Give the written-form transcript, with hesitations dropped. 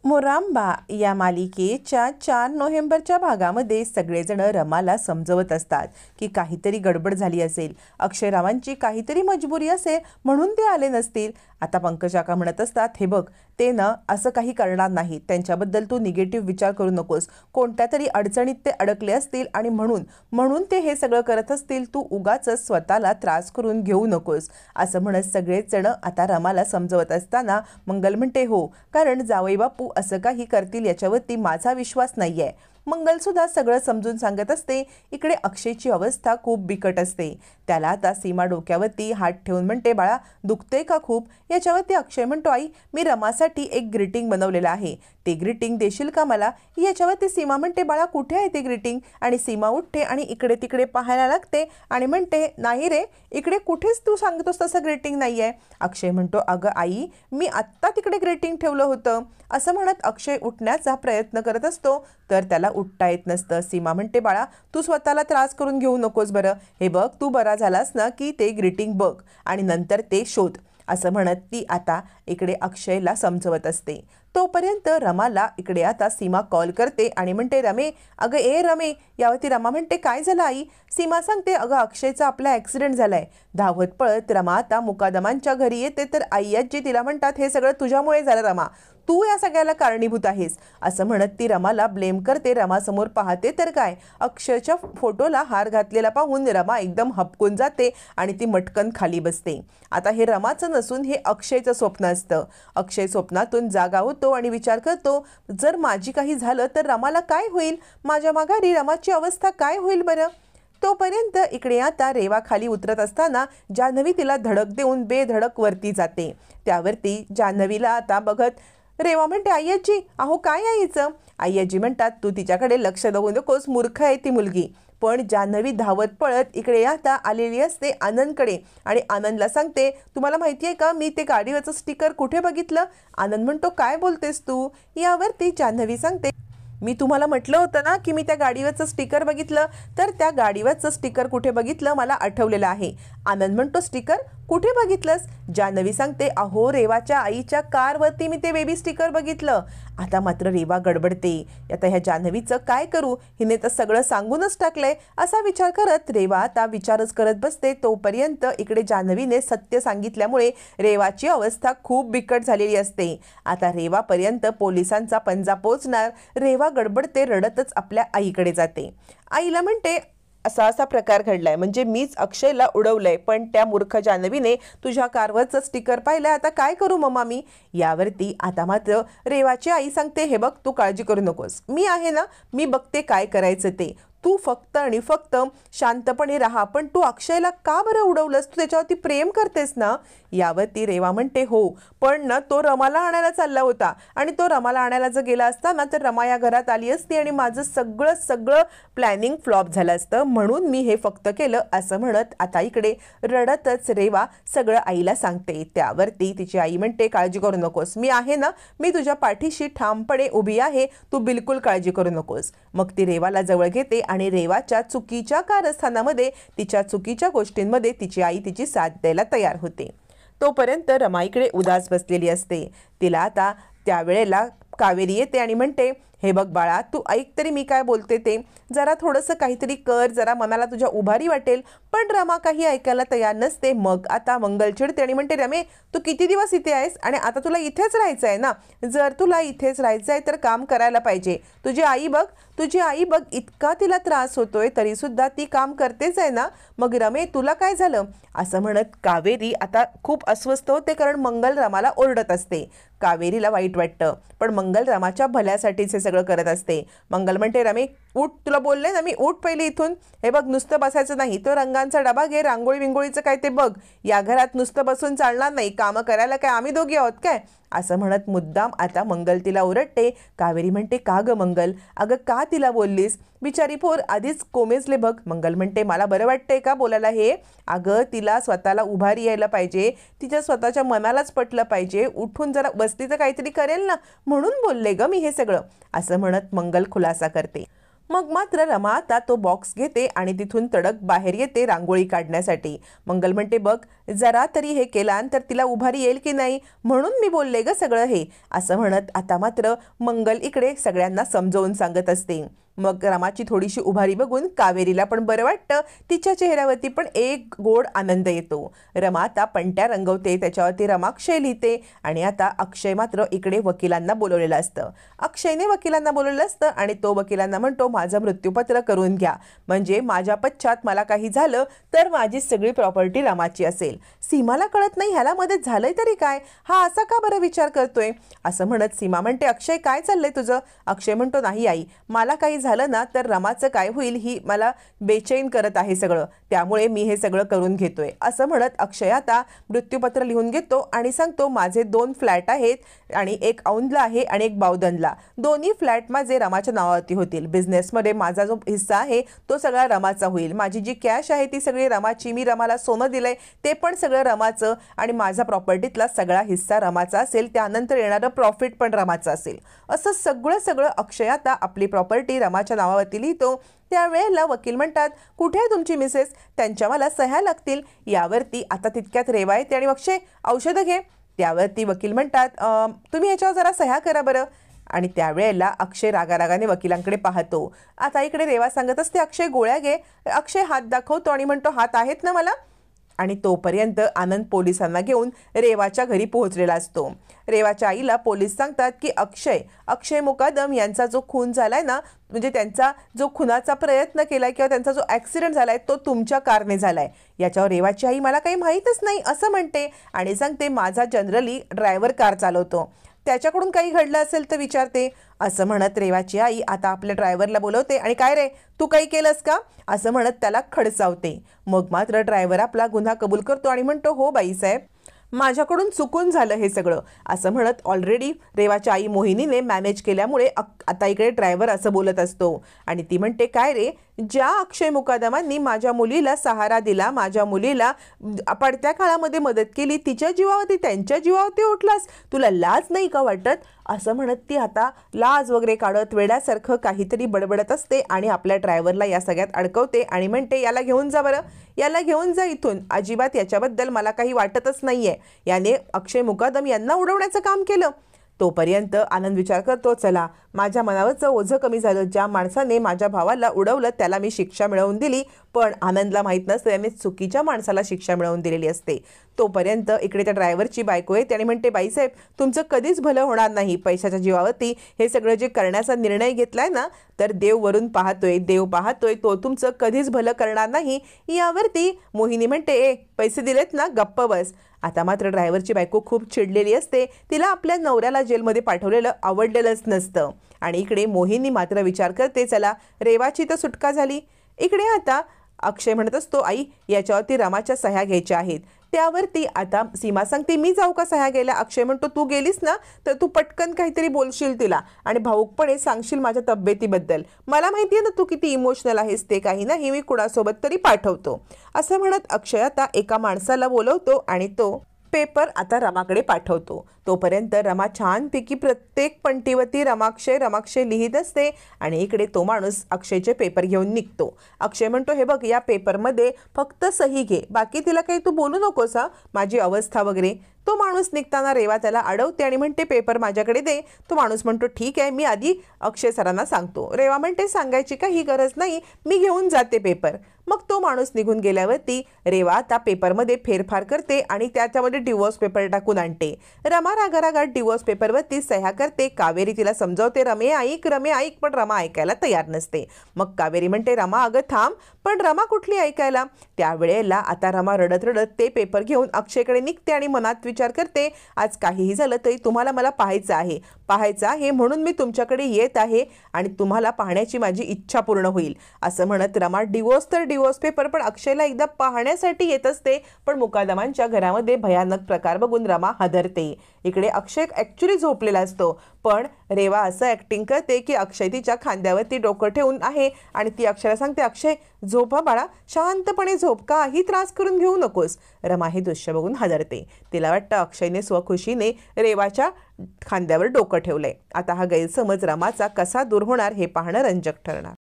मोरांबा या मालिकेच्या 4 नोव्हेंबरच्या भागामध्ये सगळेजण रमाला समजवत असतात की काहीतरी गडबड झाली असेल, अक्षयरावांची काहीतरी मजबुरी असेल म्हणून ते आले नसतील. आता पंकजाका म्हणत असतात, हे बघ ते ना असं काही करणार नाही, त्यांच्याबद्दल तू निगेटिव्ह विचार करू नकोस, कोणत्या तरी अडचणीत ते अडकले असतील आणि म्हणून ते हे सगळं करत असतील, तू उगाच स्वतःला त्रास करून घेऊ नकोस असं म्हणत सगळेच जण आता रमाला समजवत असताना मंगल म्हणते, हो कारण जावई बापू असं काही करतील याच्यावरती माझा विश्वास नाहीये. मंगलसुद्धा सगळं समजून सांगत असते. इकडे अक्षयची अवस्था खूप बिकट असते. त्याला आता सीमा डोक्यावरती हात ठेवून म्हणते, बाळा दुखते का खूप? याच्यावरती अक्षय म्हणतो, आई मी रमासाठी एक ग्रीटिंग बनवलेलं आहे, ते ग्रीटिंग देशील का मला? याच्यावरती सीमा म्हणते, बाळा कुठे आहे ते ग्रीटिंग? आणि सीमा उठते आणि इकडे तिकडे पाहायला लागते आणि म्हणते, नाही रे इकडे कुठेच तू सांगतोस तसं ग्रीटिंग नाही आहे. अक्षय म्हणतो, अगं आई मी आत्ता तिकडे ग्रीटिंग ठेवलं होतं असं म्हणत अक्षय उठण्याचा प्रयत्न करत असतो तर त्याला उठता येत नसतं. सीमा म्हणते, बाळा तू स्वतःला त्रास करून घेऊ नकोस बरं, हे बघ तू बरा झालास ना की ते ग्रीटिंग बघ आणि नंतर ते शोध असं म्हणत ती आता इकडे अक्षयला समजवत असते. तोपर्यंत रमाला इकडे आता सीमा कॉल करते आणि म्हणते, रमे अगं ए रमे. यावरती रमा म्हणते, काय झालं आई? सीमा सांगते, अगं अक्षयचा आपला ॲक्सिडेंट झालाय. धावत पळत रमा आता मुकादमांच्या घरी येते तर आई आजी तिला म्हणतात, हे सगळं तुझ्यामुळे झालं रमा, तू या सगळ्याला कारणीभूत आहेस असं म्हणत ती रमाला ब्लेम करते. रमासमोर पाहते तर काय, अक्षयच्या फोटोला हार घातलेला पाहून रमा एकदम हपकून जाते आणि ती मटकन खाली बसते. आता हे रमाचं नसून हे अक्षयचं स्वप्न असतं. अक्षय स्वप्नातून जागा होतो आणि विचार करतो, जर माझी काही झालं तर रमाला काय होईल, माझ्या माघारी रमाची अवस्था काय होईल बरं. तोपर्यंत इकडे आता रेवा खाली उतरत असताना जान्हवी तिला धडक देऊन बेधडक वरती जाते. त्यावरती जान्हवीला आता बघत रेवा म्हणते, आई आजी अहो काय यायचं? आई आजी म्हणतात, तू तिच्याकडे लक्ष देऊ नकोस, मूर्ख आहे ती मुलगी. पण जान्हवी धावत पळत इकडे आता आलेली असते आनंदकडे आणि आनंदला सांगते, तुम्हाला माहिती आहे का मी ते गाडीवरचं स्टिकर कुठे बघितलं? आनंद म्हणतो, काय बोलतेस तू? यावरती जान्हवी सांगते, मी तुम्हाला म्हटलं होतं ना की मी त्या गाडीवरचं स्टिकर बघितलं, तर त्या गाडीवरचं स्टिकर कुठे बघितलं मला आठवलेलं आहे. आनंद म्हणतो, स्टिकर कुठे बघितलंस? जान्हवी सांगते, अहो रेवाच्या आईच्या कारवरती मी ते बेबी स्टिकर बघितलं. आता मात्र रेवा गडबडते, आता ह्या जान्हवीचं काय करू, हिने तर सगळं सांगूनच टाकलंय असा विचार करत रेवा आता विचारच करत बसते. तोपर्यंत इकडे जान्हवीने सत्य सांगितल्यामुळे रेवाची अवस्था खूप बिकट झालेली असते. आता रेवापर्यंत पोलिसांचा पंजा पोचणार. रेवा गडबडते, रडतच आपल्या आईकडे जाते. आईला म्हणते, असा प्रकार घडलाय, म्हणजे मीच अक्षयला उडवलंय, पण त्या मूर्ख जान्हवीने तुझ्या कारवरचं स्टिकर पाहिलंय, आता काय करू मम्मा मी? यावरती आता मात्र रेवाची आई सांगते, हे बघ तू काळजी करू नकोस, मी आहे ना, मी बघते काय करायचं ते, तू फक्त आणि फक्त शांतपणे राहा. पण तू अक्षयला का बरं उडवलंस? तू त्याच्यावरती प्रेम करतेस ना? यावरती रेवा म्हणते, हो पण ना तो रमाला आणायला चालला होता आणि तो रमाला आणायला जर गेला असता ना तर रमा या घरात आली असती आणि माझं सगळं प्लॅनिंग फ्लॉप झालं असतं, म्हणून मी हे फक्त केलं असं म्हणत आता इकडे रडतच रेवा सगळं आईला सांगते. त्यावरती तिची आई म्हणते, काळजी करू नकोस, मी आहे ना, मी तुझ्या पाठीशी ठामपणे उभी आहे, तू बिलकुल काळजी करू नकोस. मग ती रेवाला जवळ घेते आणि रेवाच्या चुकीच्या कारस्थानामध्ये तिच्या चुकीच्या गोष्टींमध्ये तिची आई तिची साथ द्यायला तयार होते. तोपर्यंत रमा इकडे उदास बसलेली असते. तिला आता त्यावेळेला कावेरी येते आणि म्हणते, हे बघ बाळा तू ऐक तरी मी काय बोलते ते, जरा थोडंसं काहीतरी कर, जरा मनाला तुझ्या उभारी वाटेल. पण रमा काही ऐकायला तयार नसते. मग आता मंगल चिडते आणि म्हणते, रमे तू किती दिवस इथे आहेस आणि आता तुला इथेच राहायचं आहे ना? जर तुला इथेच राहायचं आहे तर काम करायला पाहिजे. तुझी आई बघ इतका तिला त्रास होतोय तरी सुद्धा ती काम करतेच आहे ना? मग रमे तुला काय झालं? असं म्हणत कावेरी आता खूप अस्वस्थ होते, कारण मंगल रमाला ओरडत असते. कावेरीला वाईट वाटतं, पण मंगल रमाच्या भल्यासाठीच हे सगळं करत असते. मंगल म्हणते, रमे उठ, तुला बोलले ना मी, उठ पहिले इथून. हे बघ नुसतं बसायचं नाही, तो रंगांचा डबा घे, रांगोळी विंगोळीचं काय ते बघ, या घरात नुसतं बसून चालणार नाही, कामं करायला काय आम्ही दोघी आहोत काय? असं म्हणत मुद्दाम आता मंगल तिला ओरडते. कावेरी म्हणते, का ग मंगल, अगं का तिला बोललीस? बिचारी पोर आधीच कोमेजले बघ. मंगल म्हणते, मला बरं वाटतंय का बोलायला हे? अगं तिला स्वतःला उभारी यायला पाहिजे, तिच्या स्वतःच्या मनालाच पटलं पाहिजे, उठून जरा बसली तर काहीतरी करेल ना, म्हणून बोलले ग मी हे सगळं असं म्हणत मंगल खुलासा करते. मग मात्र रमा आता तो बॉक्स घेते आणि तिथून तडक बाहेर येते रांगोळी काढण्यासाठी. मंगल म्हणते, बघ जरा तरी हे केलान तर तिला उभारी येईल की नाही, म्हणून मी बोलले ग सगळं हे, असं म्हणत आता मात्र मंगल इकडे सगळ्यांना समजावून सांगत असते. मग रमाची थोडीशी उभारी बघून कावेरीला पण बरं वाटतं. तिच्या चेहऱ्यावरती पण एक गोड आनंद येतो. रमा आता पणत्या रंगवते, त्याच्यावरती रमाक्षय लिहिते. आणि आता अक्षय मात्र इकडे वकिलांना बोलवलेलं असतं. अक्षयने वकिलांना बोलवलेलं असतं आणि तो वकिलांना म्हणतो, माझं मृत्यूपत्र करून घ्या, म्हणजे माझ्या पश्चात मला काही झालं तर माझी सगळी प्रॉपर्टी रमाची असेल. सीमाला कळत नाही ह्याला मदत झालंय तरी काय, हा असा का बरं विचार करतोय, असं म्हणत सीमा म्हणते, अक्षय काय चाललंय तुझं. अक्षय म्हणतो, नाही आई, मला काही झालं ना तर रमाचं काय होईल ही मला बेचैन करत आहे सगळं, त्यामुळे मी हे सगळं करून घेतोय, असं म्हणत अक्षय आता मृत्यूपत्र लिहून घेतो आणि सांगतो, माझे 2 फ्लॅट आहेत आणि एक औंधला आहे आणि एक बावधनला. दोन्ही फ्लॅट माझे रमाच्या नावावरती होतील. बिझनेसमध्ये माझा जो हिस्सा आहे तो सगळा रमाचा होईल. माझी जी कॅश आहे ती सगळी रमाची. मी रमाला सोनं दिलंय ते पण सगळं रमाचं आणि माझा प्रॉपर्टीतला सगळा हिस्सा रमाचा असेल. त्यानंतर येणारं प्रॉफिट पण रमाचं असेल. असं सगळं अक्षय आता आपली प्रॉपर्टी रमाच्या नावावरती लिहितो. त्यावेळेला वकील म्हणतात, कुठे आहे तुमची मिसेस, त्यांच्या मला सह्या लागतील. यावरती आता तितक्यात रेवा येते आणि अक्षय औषधं घे. त्यावरती वकील म्हणतात, तुम्ही ह्याच्यावर जरा सह्या करा बरं. आणि त्यावेळेला अक्षय रागारागाने वकिलांकडे पाहतो. आता इकडे रेवा सांगत असते, अक्षय गोळ्या घे. अक्षय हात दाखवतो आणि म्हणतो, हात आहेत ना मला. आणि तोपर्यंत आनंद पोलिसांना घेऊन रेवाच्या घरी पोहोचलेला असतो. रेवाच्या आईला पोलीस सांगतात की अक्षय मुकादम यांचा जो खून झालाय ना, म्हणजे त्यांचा जो खुनाचा प्रयत्न केलाय किंवा त्यांचा जो ॲक्सिडेंट झालाय तो तुमच्या कारने झालाय. याच्यावर रेवाची आई, मला काही माहीतच नाही असं म्हणते आणि सांगते, माझा जनरली ड्रायव्हर कार चालवतो, त्याच्याकडून काही घडलं असेल तर विचारते, असं म्हणत रेवाची आई आता आपल्या ड्रायव्हरला बोलवते आणि काय रे तू काही केलंस का, असं म्हणत त्याला खडसावते. मग मात्र ड्रायव्हर आपला गुन्हा कबूल करतो आणि म्हणतो, हो बाईसाहेब, माझ्याकडून चुकून झालं हे सगळं, असं म्हणत ऑलरेडी रेवाच्या आई मोहिनीने मॅनेज केल्यामुळे आता इकडे ड्रायव्हर असं बोलत असतो. आणि ती म्हणते, काय रे, ज्या अक्षय मुकादमांनी माझ्या मुलीला सहारा दिला, माझ्या मुलीला पडत्या काळामध्ये मदत केली, तिच्या जीवावरती त्यांच्या जीवावरती उठलास, तुला लाज नाही का वाटत, असं म्हणत ती आता लाज वगैरे काढत वेड्यासारखं काहीतरी बडबडत असते आणि आपल्या ड्रायव्हरला या सगळ्यात अडकवते आणि म्हणते, याला घेऊन जा बरं, याला घेऊन जा इथून, अजिबात याच्याबद्दल मला काही वाटतच नाहीये, याने अक्षय मुकादम यांना उडवण्याचं काम केलं. तोपर्यंत आनंद विचार करतो, चला माझ्या मनावरचं ओझं कमी झालं, ज्या माणसाने माझ्या भावाला उडवलं त्याला मी शिक्षा मिळवून दिली. पण आनंदला माहीत नसतं त्याने चुकीच्या माणसाला शिक्षा मिळवून दिलेली असते. तोपर्यंत इकडे त्या ड्रायव्हरची बायको आहे, त्याने म्हणते, बाईसाहेब तुमचं कधीच भलं होणार नाही, पैशाच्या जीवावरती हे सगळं जे करण्याचा निर्णय घेतलाय ना, तर देव वरून पाहतोय, देव पाहतोय, तो तुमचं कधीच भलं करणार नाही. यावरती मोहिनी म्हणते, पैसे दिलेत ना, गप्प बस. आता मात्र ड्रायव्हरची बायको खूप चिडलेली असते, तिला आपल्या नवऱ्याला जेलमध्ये पाठवलेलं आवडलेलंच नसतं. आणि इकडे मोहिनी मात्र विचार करते, चला रेवाची तर सुटका झाली. इकडे आता अक्षय म्हणत असतो, आई याच्यावरती रमाच्या सह्या घ्यायच्या आहेत. त्यावरती आता सीमा सांगते, मी जाऊ का सह्या घ्यायला. अक्षय म्हणतो, तू गेलीस ना तर तू पटकन काहीतरी बोलशील तिला आणि भाऊकपणे सांगशील माझ्या तब्येतीबद्दल, मला माहिती आहे ना तू किती इमोशनल आहेस, ते काही नाही मी कुणासोबत तरी पाठवतो, असं म्हणत अक्षय आता एका माणसाला बोलवतो आणि तो पेपर आता रमाकडे पाठवतो. तोपर्यंत रमा छानपैकी प्रत्येक पंक्तीवरती रमाक्षय लिहित असते आणि इकडे तो माणूस अक्षयचे पेपर घेऊन निघतो. अक्षय म्हणतो, हे बघ या पेपरमध्ये फक्त सही घे, बाकी तिला काही तू बोलू नकोस हा, माझी अवस्था वगैरे. तो माणूस निघताना रेवा त्याला अडवते आणि म्हणते, पेपर माझ्याकडे दे. तो माणूस म्हणतो, ठीक आहे, मी आधी अक्षय सरांना सांगतो. रेवा म्हणते, सांगायची काही गरज नाही, मी घेऊन जाते पेपर. मग तो माणूस निघून गेल्यावरती रेवा त्या पेपरमध्ये फेरफार करते आणि त्याच्यामध्ये डिवोर्स पेपर टाकून आणते. रमा रागारागात डिवोर्स पेपरवरती सह्या करते. कावेरी तिला समजावते, रमे ऐक, पण रमा ऐकायला तयार नसते. मग कावेरी म्हणते, रमा अगं थांब, पण रमा कुठली ऐकायला. त्यावेळेला आता रमा रडत रडत ते पेपर घेऊन अक्षयकडे निघते आणि मनात विचार करते, आज काहीही झालं तरी तुम्हाला मला पाहायचं आहे म्हणून मी तुमच्याकडे येत आहे आणि तुम्हाला पाहण्याची माझी इच्छा पूर्ण होईल, असं म्हणत रमा डिवोर्स पेपर पण अक्षयला एकदा पाहण्यासाठी येत असते. पण मुकादमांच्या घरामध्ये भयानक प्रकार बघून रमा हादरते. इकडे अक्षय ॲक्च्युली झोपलेला असतो, पण रेवा असं ॲक्टिंग करते की अक्षय तिच्या खांद्यावरती डोकं ठेवून आहे आणि ती अक्षयला सांगते, अक्षय झोप बाळा, शांतपणे झोप, काही त्रास करून घेऊ नकोस. रमा हे दृश्य बघून हादरते. तिला वाटतं अक्षयने स्वखुशीने रेवाच्या खांद्यावर डोकं ठेवलंय. आता हा गैरसमज रमाचा कसा दूर होणार हे पाहणं रंजक ठरणार.